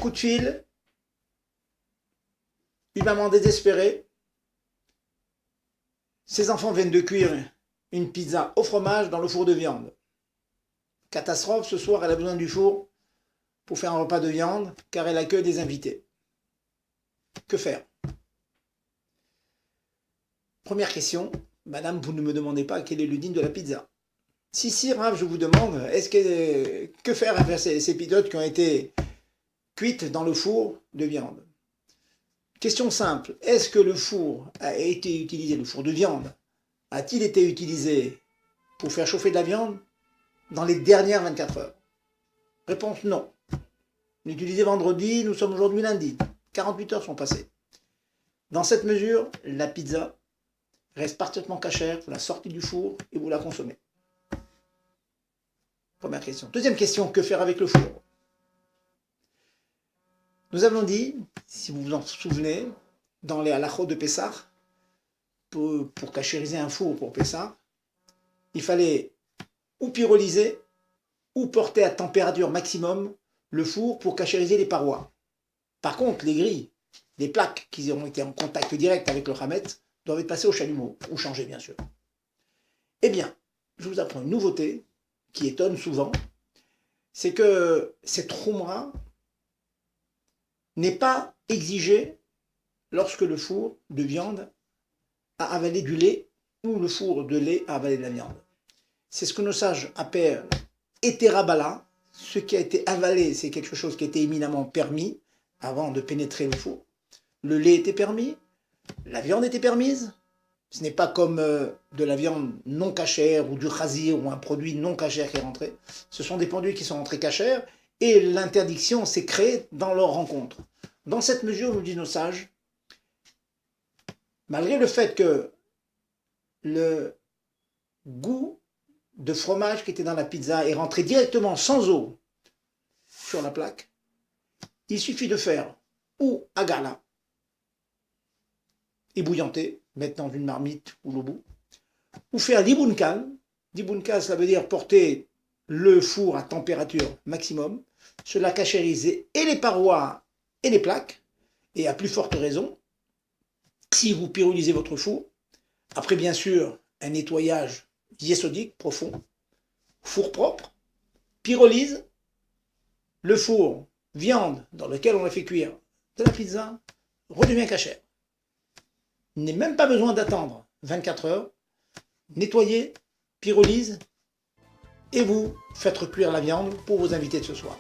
coup de fil, une maman désespérée, ses enfants viennent de cuire une pizza au fromage dans le four de viande. Catastrophe, ce soir elle a besoin du four pour faire un repas de viande car elle accueille des invités. Que faire? Première question, madame, vous ne me demandez pas quel est le digne de la pizza. Si, Rav, je vous demande, que faire avec ces pizzas qui ont été cuites dans le four de viande? Question simple, est-ce que le four a été utilisé, le four de viande, a-t-il été utilisé pour faire chauffer de la viande dans les dernières 24 heures? Réponse non. Utilisé vendredi, nous sommes aujourd'hui lundi. 48 heures sont passées. Dans cette mesure, la pizza reste parfaitement cachère, vous la sortez du four et vous la consommez. Première question. Deuxième question, que faire avec le four? Nous avons dit, si vous vous en souvenez, dans les halachot de Pessah, pour cachériser un four pour Pessah, il fallait ou pyrolyser ou porter à température maximum le four pour cachériser les parois. Par contre, les grilles, les plaques qui ont été en contact direct avec le chametz doivent être passées au chalumeau, ou changées bien sûr. Eh bien, je vous apprends une nouveauté qui étonne souvent, c'est que cette choumra n'est pas exigée lorsque le four de viande a avalé du lait ou le four de lait a avalé de la viande. C'est ce que nos sages appellent hétérabala. Ce qui a été avalé, c'est quelque chose qui était éminemment permis avant de pénétrer le four. Le lait était permis, la viande était permise. Ce n'est pas comme de la viande non cachère ou du chazir ou un produit non cachère qui est rentré. Ce sont des produits qui sont rentrés cachères et l'interdiction s'est créée dans leur rencontre. Dans cette mesure, nous disent nos sages, malgré le fait que le goût de fromage qui était dans la pizza est rentré directement sans eau sur la plaque, il suffit de faire ou agala, ébouillanter, mettre dans une marmite ou l'obou, ou faire libunkal. Libunkal, ça veut dire porter le four à température maximum, cela cachériser et les parois et les plaques, et à plus forte raison, si vous pyrolisez votre four, après bien sûr un nettoyage yesodique profond, four propre, pyrolyse, le four viande dans lequel on a fait cuire de la pizza redevient cachère. Il n'est même pas besoin d'attendre 24 heures, nettoyez, pyrolyse, et vous faites cuire la viande pour vos invités de ce soir.